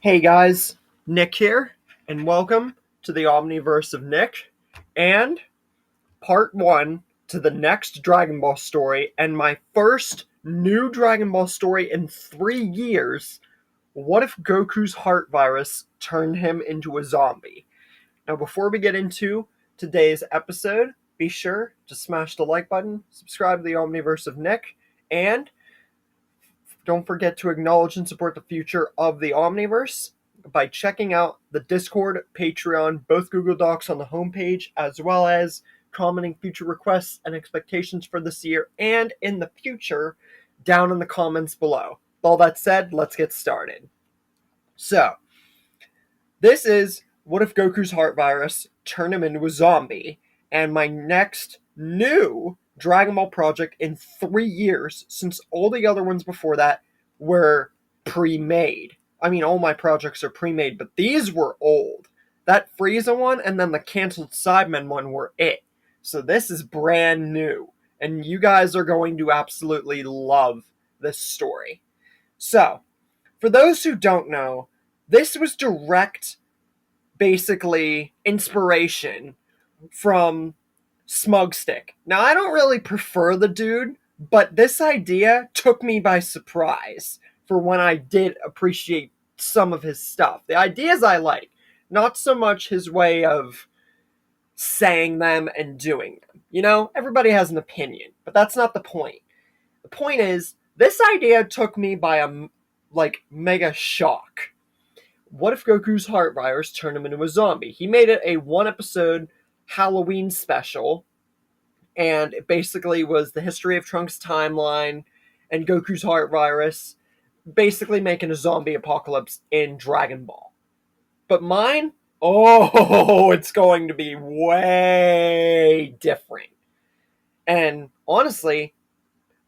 Hey guys, Nick here, and welcome to the Omniverse of Nick, and part 1 to the next Dragon Ball story, and my first new Dragon Ball story in 3 years. What if Goku's heart virus turned him into a zombie? Now, before we get into today's episode, be sure to smash the like button, subscribe to the Omniverse of Nick, and don't forget to acknowledge and support the future of the Omniverse by checking out the Discord, Patreon, both Google Docs on the homepage, as well as commenting future requests and expectations for this year and in the future down in the comments below. With all that said, let's get started. So, this is What If Goku's Heart Virus Turned Him Into a Zombie, and my next new Dragon Ball project in 3 years, since all the other ones before that were pre-made. I mean, all my projects are pre-made, but these were old. That Frieza one and then the canceled Sidemen one were it. So this is brand new, and you guys are going to absolutely love this story. So, for those who don't know, this was direct, basically, inspiration from Smugstick. Now, I don't really prefer the dude, but this idea took me by surprise for when I did appreciate some of his stuff. The ideas I like, not so much his way of saying them and doing them. You know, everybody has an opinion, but that's not the point. The point is, this idea took me by a, mega shock. What if Goku's heart virus turned him into a zombie? He made it a 1-episode Halloween special, and it basically was the history of Trunks' timeline and Goku's heart virus, basically making a zombie apocalypse in Dragon Ball. But mine, it's going to be way different. And honestly,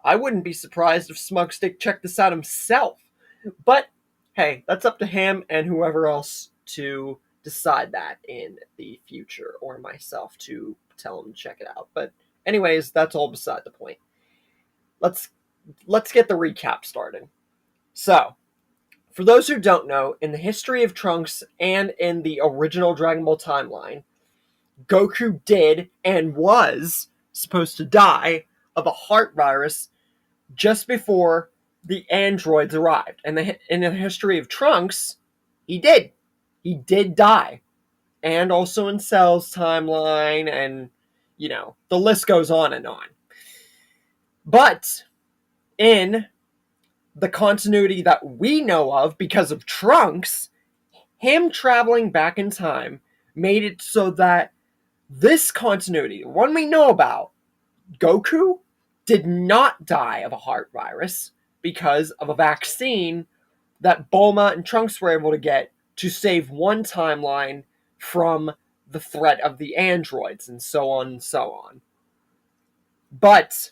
I wouldn't be surprised if Smugstick checked this out himself. But hey, that's up to him and whoever else to decide that in the future, or myself to tell him to check it out. But anyways, that's all beside the point. Let's get the recap started. So, for those who don't know, in the history of Trunks and in the original Dragon Ball timeline, Goku did and was supposed to die of a heart virus just before the androids arrived. And in the history of Trunks, he did. He did die. And also in Cell's timeline, and, you know, the list goes on and on. But in the continuity that we know of because of Trunks, him traveling back in time made it so that this continuity, the one we know about, Goku did not die of a heart virus because of a vaccine that Bulma and Trunks were able to get to save one timeline from the threat of the androids, and so on and so on. But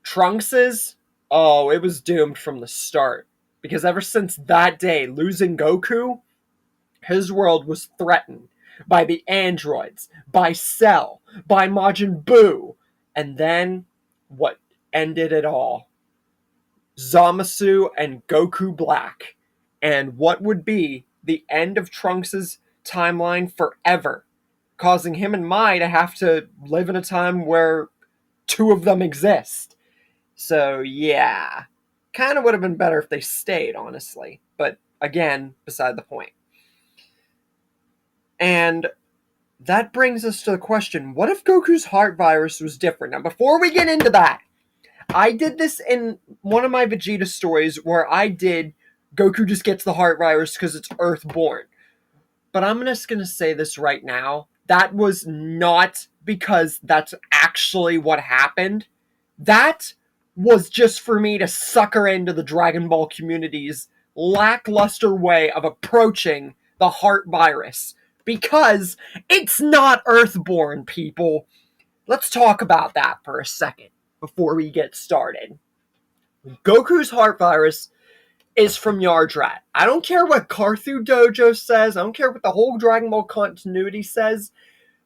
Trunks's, it was doomed from the start. Because ever since that day, losing Goku, his world was threatened by the androids, by Cell, by Majin Buu, and then what ended it all? Zamasu and Goku Black, and what would be the end of Trunks' timeline forever, causing him and Mai to have to live in a time where two of them exist. So, yeah. Kind of would have been better if they stayed, honestly. But, again, beside the point. And that brings us to the question, what if Goku's heart virus was different? Now, before we get into that, I did this in one of my Vegeta stories where I did Goku just gets the heart virus because it's Earthborn. But I'm just going to say this right now. That was not because that's actually what happened. That was just for me to sucker into the Dragon Ball community's lackluster way of approaching the heart virus. Because it's not Earthborn, people. Let's talk about that for a second before we get started. Goku's heart virus is from Yardrat. I don't care what Carthu Dojo says. I don't care what the whole Dragon Ball continuity says.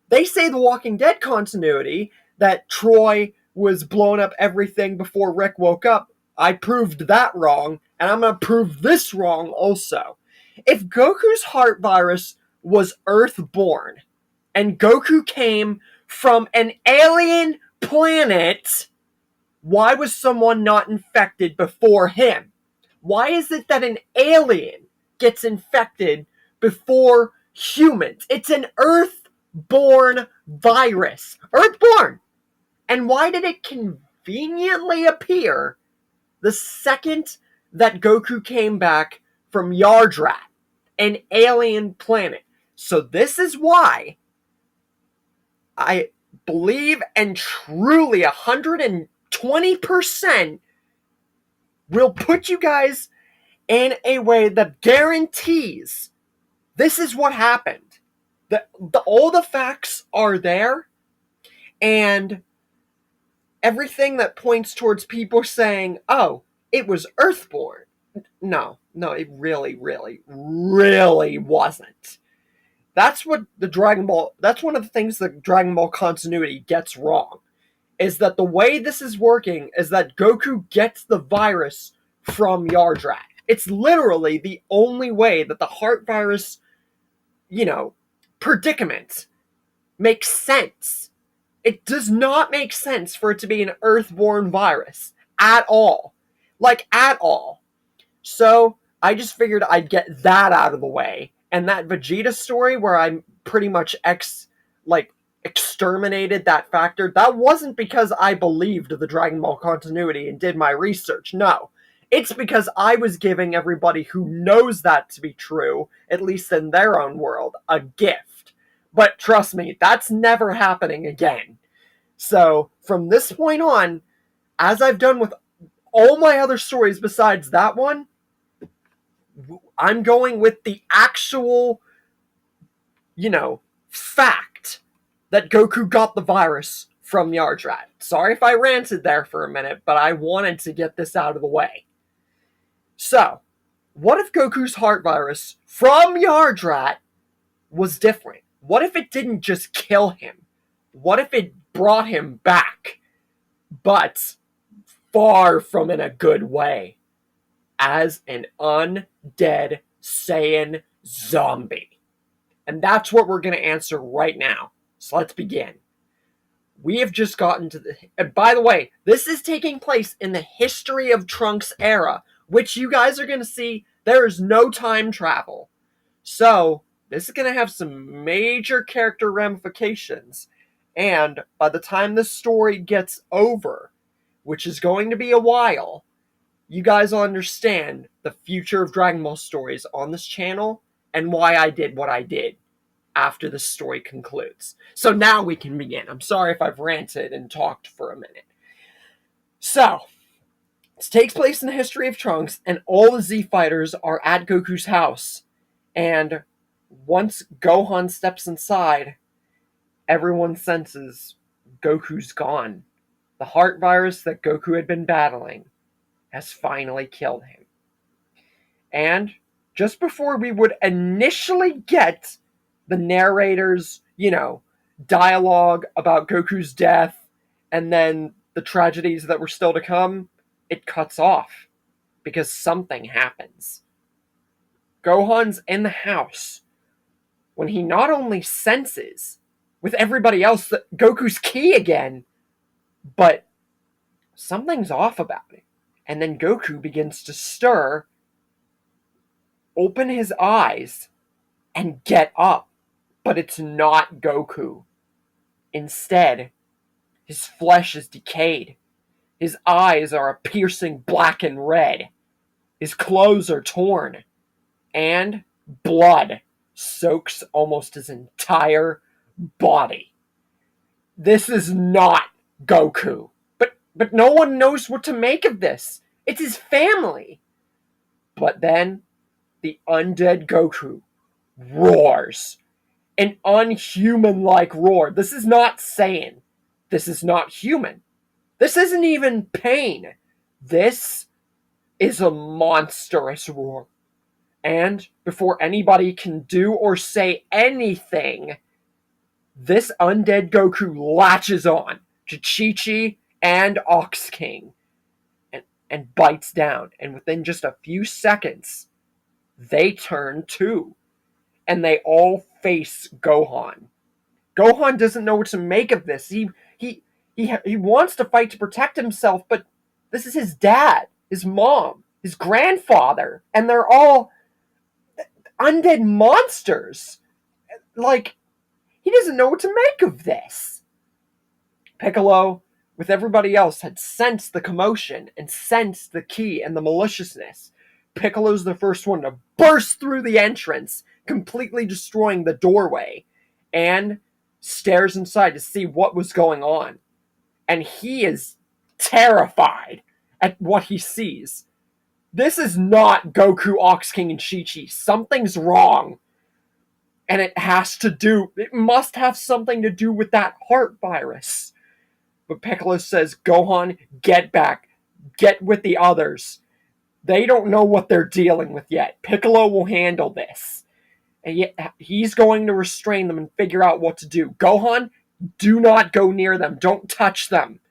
They say the Walking Dead continuity, that Troy was blowing up everything before Rick woke up. I proved that wrong, and I'm going to prove this wrong also. If Goku's heart virus was Earth-born, and Goku came from an alien planet, why was someone not infected before him? Why is it that an alien gets infected before humans? It's an Earth-born virus. Earth-born! And why did it conveniently appear the second that Goku came back from Yardrat, an alien planet? So this is why I believe and truly 120% will put you guys in a way that guarantees this is what happened. All the facts are there, and everything that points towards people saying, oh, it was Earthborn. No, it really, really, really wasn't. That's what the Dragon Ball, that's one of the things that Dragon Ball continuity gets wrong, is that the way this is working is that Goku gets the virus from Yardrat. It's literally the only way that the heart virus, predicament makes sense. It does not make sense for it to be an Earthborn virus at all. Like, at all. So, I just figured I'd get that out of the way. And that Vegeta story where I pretty much exterminated that factor, that wasn't because I believed the Dragon Ball continuity and did my research. No. It's because I was giving everybody who knows that to be true, at least in their own world, a gift. But trust me, that's never happening again. So, from this point on, as I've done with all my other stories besides that one, I'm going with the actual, fact that Goku got the virus from Yardrat. Sorry if I ranted there for a minute, but I wanted to get this out of the way. So, what if Goku's heart virus from Yardrat was different? What if it didn't just kill him? What if it brought him back, but far from in a good way, as an undead Saiyan zombie? And that's what we're going to answer right now. So let's begin. We have just gotten to the... And by the way, this is taking place in the history of Trunks era, which you guys are going to see there is no time travel. So, this is going to have some major character ramifications. And by the time this story gets over, which is going to be a while, you guys will understand the future of Dragon Ball stories on this channel and why I did what I did after the story concludes. So now we can begin. I'm sorry if I've ranted and talked for a minute. So, this takes place in the history of Trunks, and all the Z fighters are at Goku's house. And once Gohan steps inside, everyone senses Goku's gone. The heart virus that Goku had been battling has finally killed him. And just before we would initially get the narrator's, dialogue about Goku's death and then the tragedies that were still to come, it cuts off because something happens. Gohan's in the house when he not only senses with everybody else that Goku's key again, but something's off about it. And then Goku begins to stir, open his eyes, and get up. But it's not Goku. Instead, his flesh is decayed. His eyes are a piercing black and red. His clothes are torn. And blood soaks almost his entire body. This is not Goku. But no one knows what to make of this. It's his family. But then, the undead Goku roars. An unhuman-like roar. This is not Saiyan. This is not human. This isn't even pain. This is a monstrous roar. And before anybody can do or say anything, this undead Goku latches on to Chi-Chi and Ox King and bites down. And within just a few seconds, they turn too, and they all face Gohan. Gohan doesn't know what to make of this. He wants to fight to protect himself, but this is his dad, his mom, his grandfather, and they're all undead monsters. Like, he doesn't know what to make of this. Piccolo, with everybody else, had sensed the commotion and sensed the key and the maliciousness. Piccolo's the first one to burst through the entrance, completely destroying the doorway, and stares inside to see what was going on. And he is terrified at what he sees. This is not Goku, Ox King, and Chi-Chi. Something's wrong. And it must have something to do with that heart virus. But Piccolo says, Gohan, get back. Get with the others. They don't know what they're dealing with yet. Piccolo will handle this. And yet he's going to restrain them and figure out what to do. Gohan, do not go near them. Don't touch them.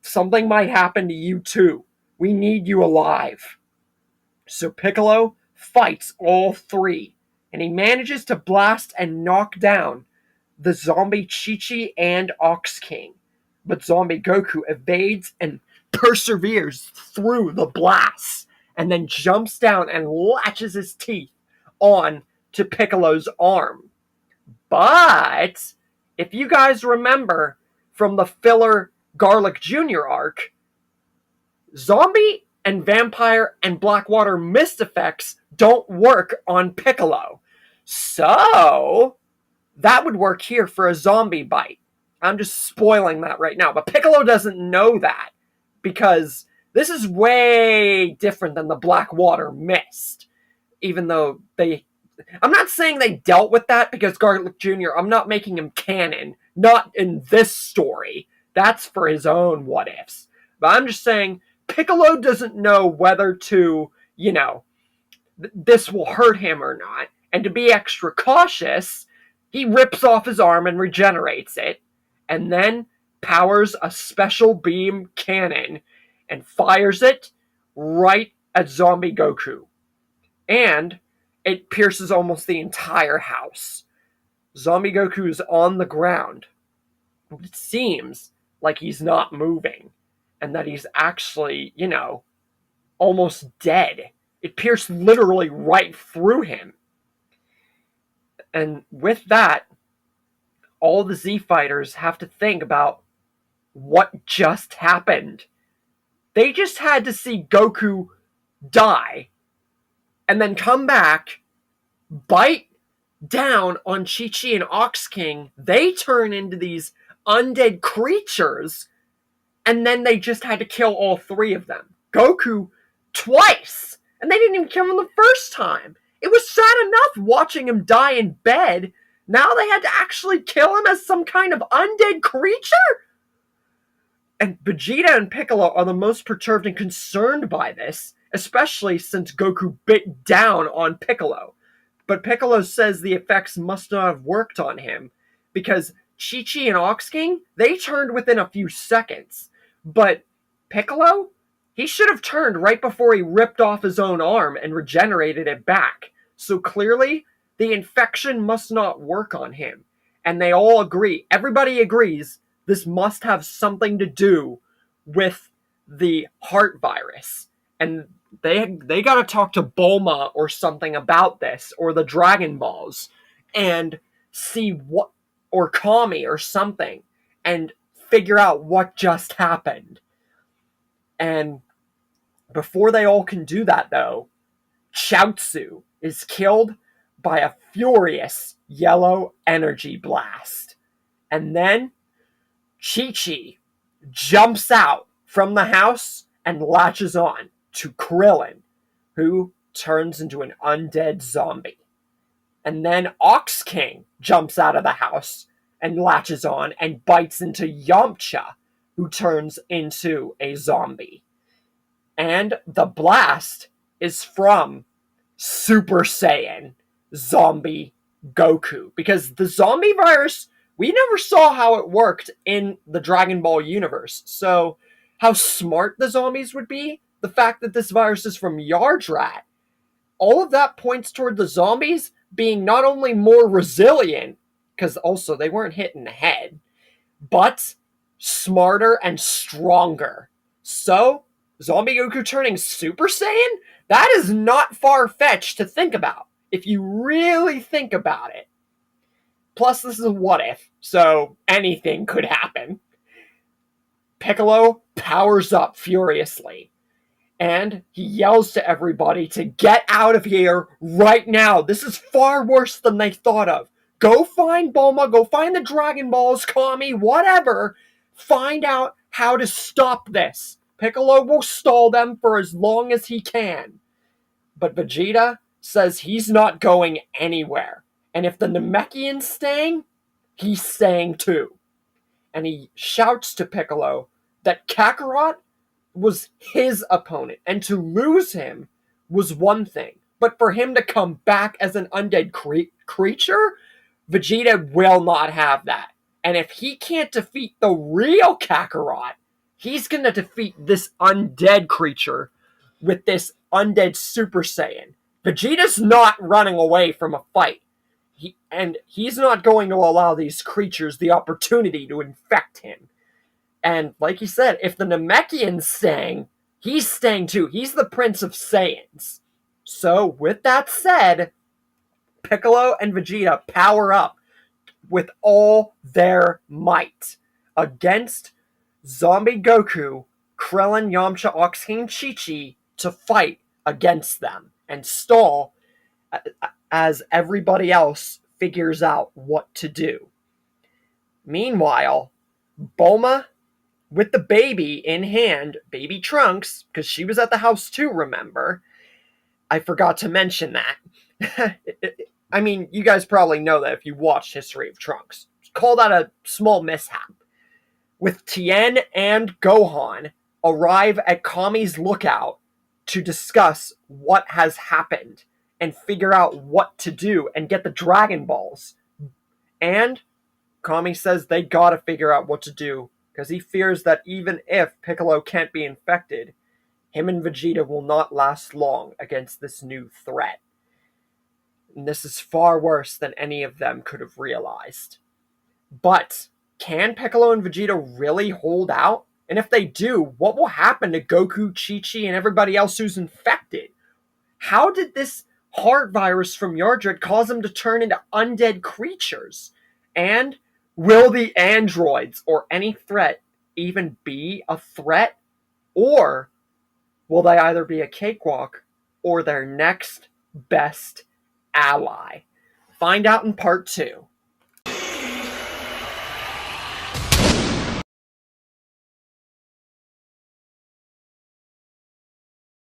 Something might happen to you too. We need you alive. So Piccolo fights all three. And he manages to blast and knock down the zombie Chi-Chi and Ox King. But zombie Goku evades and perseveres through the blasts, and then jumps down and latches his teeth on to Piccolo's arm. But if you guys remember from the filler Garlic Jr. arc, zombie and vampire and Blackwater mist effects don't work on Piccolo. So that would work here for a zombie bite. I'm just spoiling that right now. But Piccolo doesn't know that, because this is way different than the Blackwater mist. Even though I'm not saying they dealt with that, because Garlic Jr., I'm not making him canon. Not in this story. That's for his own what-ifs. But I'm just saying, Piccolo doesn't know whether to, this will hurt him or not. And to be extra cautious, he rips off his arm and regenerates it, and then powers a special beam cannon and fires it right at zombie Goku. And it pierces almost the entire house. Zombie Goku is on the ground. It seems like he's not moving, and that he's actually, almost dead. It pierced literally right through him. And with that, all the Z fighters have to think about what just happened. They just had to see Goku die, and then come back, bite down on Chi-Chi and Ox King. They turn into these undead creatures, and then they just had to kill all three of them. Goku twice, and they didn't even kill him the first time. It was sad enough watching him die in bed. Now they had to actually kill him as some kind of undead creature? And Vegeta and Piccolo are the most perturbed and concerned by this, especially since Goku bit down on Piccolo. But Piccolo says the effects must not have worked on him, because Chi-Chi and Ox King, they turned within a few seconds. But Piccolo, he should have turned right before he ripped off his own arm and regenerated it back. So clearly, the infection must not work on him. And they all agree, everybody agrees, this must have something to do with the heart virus. And they gotta talk to Bulma or something about this, or the Dragon Balls, and see what, or Kami or something, and figure out what just happened. And before they all can do that, though, Chaozu is killed by a furious yellow energy blast. And then Chi-Chi jumps out from the house and latches on to Krillin, who turns into an undead zombie. And then Ox King jumps out of the house and latches on and bites into Yamcha, who turns into a zombie. And the blast is from Super Saiyan zombie Goku, because the zombie virus, we never saw how it worked in the Dragon Ball universe. So how smart the zombies would be, the fact that this virus is from Yardrat, all of that points toward the zombies being not only more resilient, because also they weren't hit in the head, but smarter and stronger. So, Zombie Goku turning Super Saiyan? That is not far-fetched to think about, if you really think about it. Plus, this is a what if, so anything could happen. Piccolo powers up furiously, and he yells to everybody to get out of here right now. This is far worse than they thought of. Go find Bulma, go find the Dragon Balls, Kami, whatever. Find out how to stop this. Piccolo will stall them for as long as he can. But Vegeta says he's not going anywhere. And if the Namekian's staying, he's staying too. And he shouts to Piccolo that Kakarot was his opponent, and to lose him was one thing. But for him to come back as an undead creature, Vegeta will not have that. And if he can't defeat the real Kakarot, he's going to defeat this undead creature with this undead Super Saiyan. Vegeta's not running away from a fight. He's not going to allow these creatures the opportunity to infect him. And like he said, if the Namekian's staying, he's staying too. He's the Prince of Saiyans. So, with that said, Piccolo and Vegeta power up with all their might against Zombie Goku, Krillin, Yamcha, Oxane, Chi-Chi to fight against them and stall as everybody else figures out what to do. Meanwhile, Bulma, with the baby in hand, baby Trunks, because she was at the house too, remember? I forgot to mention that. I mean, you guys probably know that if you watched History of Trunks. Call that a small mishap. With Tien and Gohan arrive at Kami's lookout to discuss what has happened and figure out what to do and get the Dragon Balls. And Kami says they gotta figure out what to do, because he fears that even if Piccolo can't be infected, him and Vegeta will not last long against this new threat. And this is far worse than any of them could have realized. But can Piccolo and Vegeta really hold out? And if they do, what will happen to Goku, Chi-Chi, and everybody else who's infected? How did this heart virus from Yardred cause them to turn into undead creatures? And will the androids or any threat even be a threat? Or will they either be a cakewalk or their next best ally? Find out in part 2.